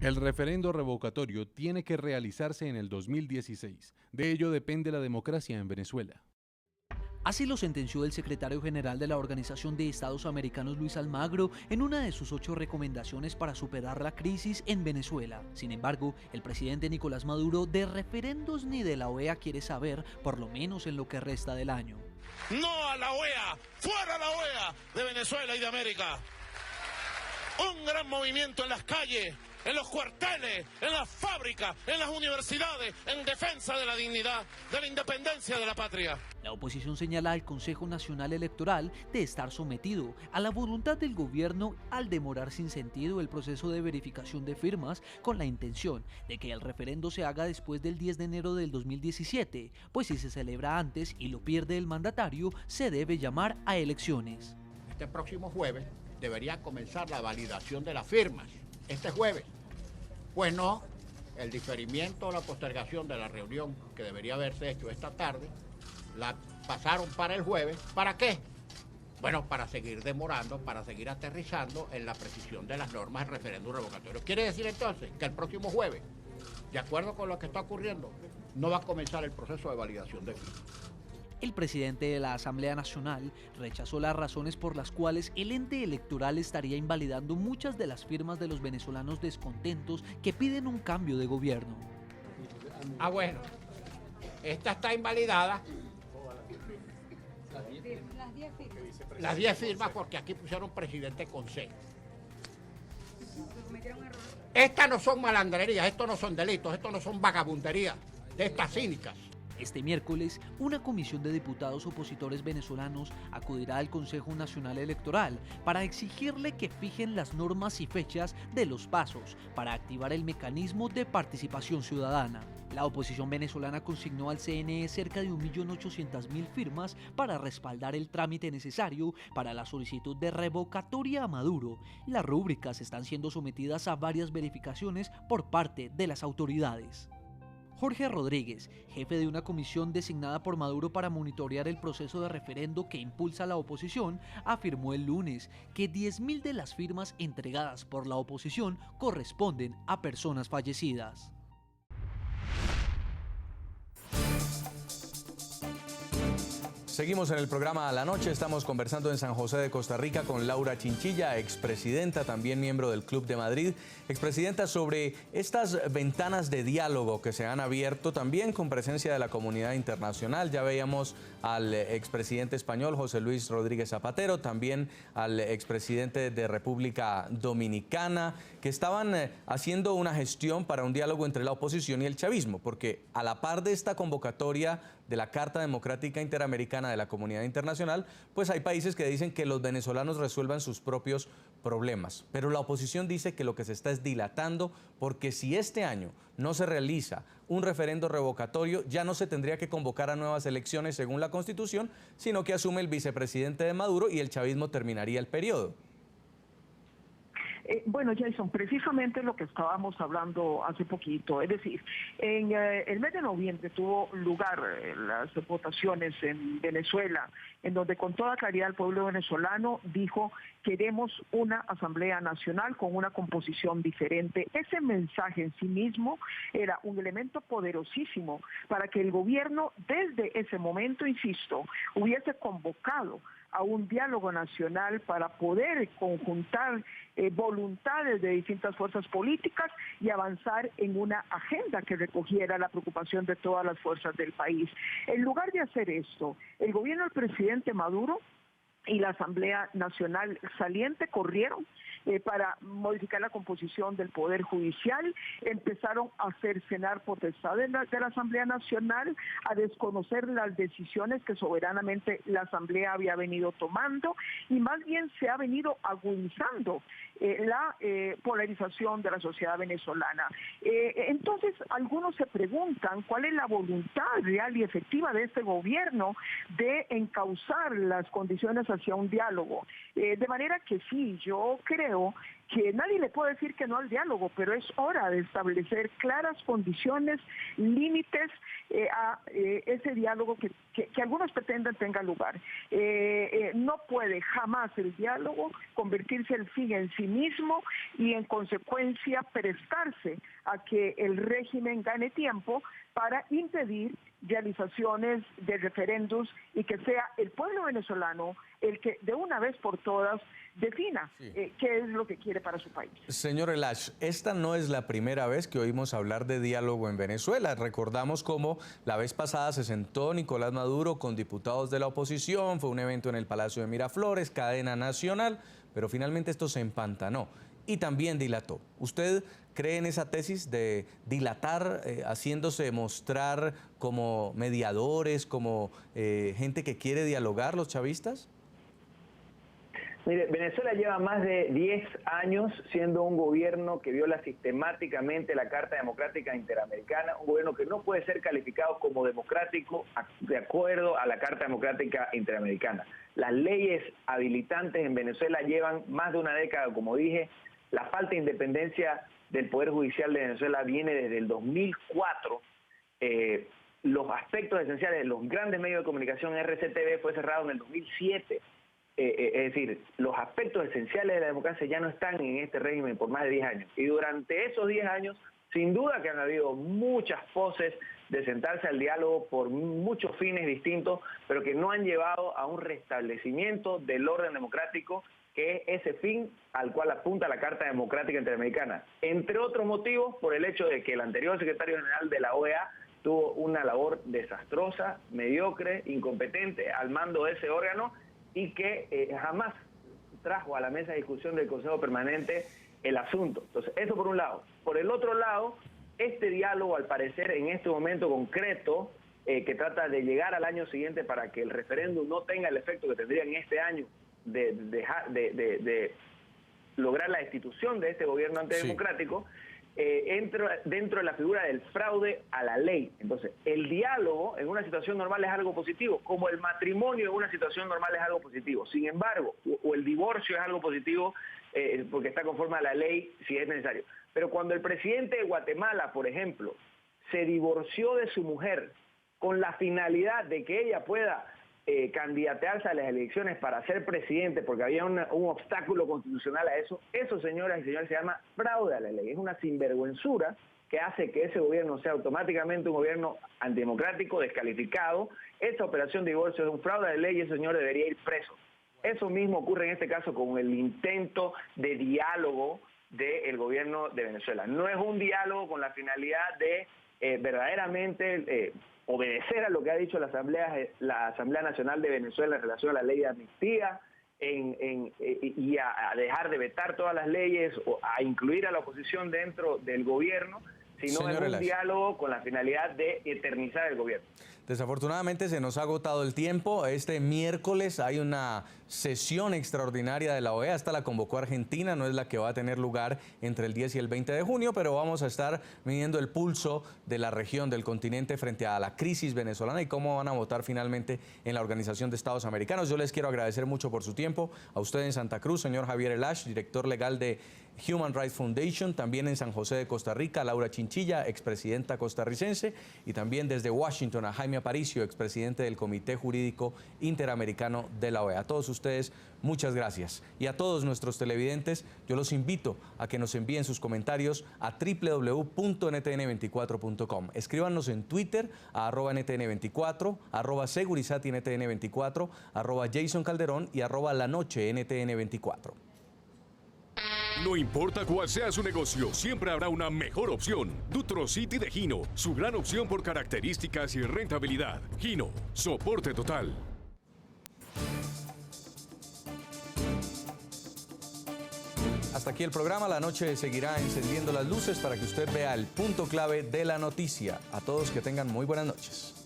El referendo revocatorio tiene que realizarse en el 2016. De ello depende la democracia en Venezuela. Así lo sentenció el secretario general de la Organización de Estados Americanos, Luis Almagro, en una de sus 8 recomendaciones para superar la crisis en Venezuela. Sin embargo, el presidente Nicolás Maduro de referendos ni de la OEA quiere saber, por lo menos en lo que resta del año. No a la OEA, fuera la OEA de Venezuela y de América. Un gran movimiento en las calles, en los cuarteles, en las fábricas, en las universidades, en defensa de la dignidad, de la independencia de la patria. La oposición señala al Consejo Nacional Electoral de estar sometido a la voluntad del gobierno al demorar sin sentido el proceso de verificación de firmas con la intención de que el referendo se haga después del 10 de enero del 2017, pues si se celebra antes y lo pierde el mandatario, se debe llamar a elecciones. Este próximo jueves debería comenzar la validación de las firmas. Este jueves. Pues no, el diferimiento o la postergación de la reunión que debería haberse hecho esta tarde, la pasaron para el jueves. ¿Para qué? Bueno, para seguir demorando, para seguir aterrizando en la precisión de las normas del referéndum revocatorio. ¿Quiere decir entonces que el próximo jueves, de acuerdo con lo que está ocurriendo, no va a comenzar el proceso de validación de firmas? El presidente de la Asamblea Nacional rechazó las razones por las cuales el ente electoral estaría invalidando muchas de las firmas de los venezolanos descontentos que piden un cambio de gobierno. Bueno, esta está invalidada. Las 10 firmas porque aquí pusieron presidente con C. Estas no son malandrerías, estos no son delitos, estos no son vagabunderías de estas cínicas. Este miércoles, una comisión de diputados opositores venezolanos acudirá al Consejo Nacional Electoral para exigirle que fijen las normas y fechas de los pasos para activar el mecanismo de participación ciudadana. La oposición venezolana consignó al CNE cerca de 1.800.000 firmas para respaldar el trámite necesario para la solicitud de revocatoria a Maduro. Las rúbricas están siendo sometidas a varias verificaciones por parte de las autoridades. Jorge Rodríguez, jefe de una comisión designada por Maduro para monitorear el proceso de referendo que impulsa la oposición, afirmó el lunes que 10.000 de las firmas entregadas por la oposición corresponden a personas fallecidas. Seguimos en el programa A la Noche, estamos conversando en San José de Costa Rica con Laura Chinchilla, expresidenta, también miembro del Club de Madrid. Expresidenta, sobre estas ventanas de diálogo que se han abierto, también con presencia de la comunidad internacional. Ya veíamos al expresidente español José Luis Rodríguez Zapatero, también al expresidente de República Dominicana, que estaban haciendo una gestión para un diálogo entre la oposición y el chavismo, porque a la par de esta convocatoria de la Carta Democrática Interamericana de la Comunidad Internacional, pues hay países que dicen que los venezolanos resuelvan sus propios problemas. Pero la oposición dice que lo que se está es dilatando, porque si este año no se realiza un referendo revocatorio, ya no se tendría que convocar a nuevas elecciones según la Constitución, sino que asume el vicepresidente de Maduro y el chavismo terminaría el periodo. Bueno, Jason, precisamente lo que estábamos hablando hace poquito, es decir, en el mes de noviembre tuvo lugar las votaciones en Venezuela, en donde con toda claridad el pueblo venezolano dijo: queremos una Asamblea Nacional con una composición diferente. Ese mensaje en sí mismo era un elemento poderosísimo para que el gobierno desde ese momento, insisto, hubiese convocado a un diálogo nacional para poder conjuntar voluntades de distintas fuerzas políticas y avanzar en una agenda que recogiera la preocupación de todas las fuerzas del país. En lugar de hacer esto, el gobierno del presidente Maduro y la Asamblea Nacional saliente corrieron para modificar la composición del Poder Judicial, empezaron a cercenar potestades de la Asamblea Nacional, a desconocer las decisiones que soberanamente la Asamblea había venido tomando, y más bien se ha venido agudizando la polarización de la sociedad venezolana. Entonces, algunos se preguntan cuál es la voluntad real y efectiva de este gobierno de encauzar las condiciones hacia un diálogo. De manera que sí, yo creo que nadie le puede decir que no al diálogo, pero es hora de establecer claras condiciones, límites a ese diálogo que algunos pretenden tenga lugar. No puede jamás el diálogo convertirse el fin en sí mismo y en consecuencia prestarse a que el régimen gane tiempo para impedir realizaciones de referendos y que sea el pueblo venezolano el que de una vez por todas defina qué es lo que quiere para su país. Señor Elash, esta no es la primera vez que oímos hablar de diálogo en Venezuela. Recordamos cómo la vez pasada se sentó Nicolás Maduro con diputados de la oposición, fue un evento en el Palacio de Miraflores, cadena nacional, pero finalmente esto se empantanó y también dilató. ¿Usted cree en esa tesis de dilatar, haciéndose mostrar como mediadores, como gente que quiere dialogar, los chavistas? Mire, Venezuela lleva más de 10 años siendo un gobierno que viola sistemáticamente la Carta Democrática Interamericana, un gobierno que no puede ser calificado como democrático de acuerdo a la Carta Democrática Interamericana. Las leyes habilitantes en Venezuela llevan más de una década, como dije. La falta de independencia del Poder Judicial de Venezuela viene desde el 2004. Los aspectos esenciales de los grandes medios de comunicación, RCTV fue cerrado en el 2007. Es decir, los aspectos esenciales de la democracia ya no están en este régimen por más de 10 años. Y durante esos 10 años, sin duda que han habido muchas poses de sentarse al diálogo por muchos fines distintos, pero que no han llevado a un restablecimiento del orden democrático, que es ese fin al cual apunta la Carta Democrática Interamericana. Entre otros motivos, por el hecho de que el anterior secretario general de la OEA tuvo una labor desastrosa, mediocre, incompetente al mando de ese órgano, y que jamás trajo a la mesa de discusión del Consejo Permanente el asunto. Entonces, eso por un lado. Por el otro lado, este diálogo, al parecer, en este momento concreto, que trata de llegar al año siguiente para que el referéndum no tenga el efecto que tendría en este año de lograr la destitución de este gobierno antidemocrático, entra dentro de la figura del fraude a la ley. Entonces, el diálogo en una situación normal es algo positivo, como el matrimonio en una situación normal es algo positivo. Sin embargo, o el divorcio es algo positivo porque está conforme a la ley si es necesario. Pero cuando el presidente de Guatemala, por ejemplo, se divorció de su mujer con la finalidad de que ella pueda candidatearse a las elecciones para ser presidente, porque había un obstáculo constitucional a eso, señoras y señores, se llama fraude a la ley. Es una sinvergüenzura que hace que ese gobierno sea automáticamente un gobierno antidemocrático, descalificado. Esta operación de divorcio es un fraude a la ley y ese señor debería ir preso. Eso mismo ocurre en este caso con el intento de diálogo del gobierno de Venezuela. No es un diálogo con la finalidad de verdaderamente obedecer a lo que ha dicho la Asamblea Nacional de Venezuela en relación a la ley de amnistía y a dejar de vetar todas las leyes o a incluir a la oposición dentro del gobierno, sino en un diálogo con la finalidad de eternizar el gobierno. Desafortunadamente se nos ha agotado el tiempo. Este miércoles hay una sesión extraordinaria de la OEA. Esta la convocó Argentina, no es la que va a tener lugar entre el 10 y el 20 de junio, pero vamos a estar midiendo el pulso de la región, del continente, frente a la crisis venezolana y cómo van a votar finalmente en la Organización de Estados Americanos. Yo les quiero agradecer mucho por su tiempo. A usted en Santa Cruz, señor Javier Elash, director legal de Human Rights Foundation, también en San José de Costa Rica, Laura Chinchilla, expresidenta costarricense, y también desde Washington a Jaime Aparicio, expresidente del Comité Jurídico Interamericano de la OEA. A todos ustedes, muchas gracias. Y a todos nuestros televidentes, yo los invito a que nos envíen sus comentarios a www.ntn24.com. Escríbanos en Twitter a @NTN24, @SegurizatyNTN24, @JasonCalderón y @LaNocheNTN24. No importa cuál sea su negocio, siempre habrá una mejor opción. Dutro City de Gino, su gran opción por características y rentabilidad. Gino, soporte total. Hasta aquí el programa. La noche seguirá encendiendo las luces para que usted vea el punto clave de la noticia. A todos que tengan muy buenas noches.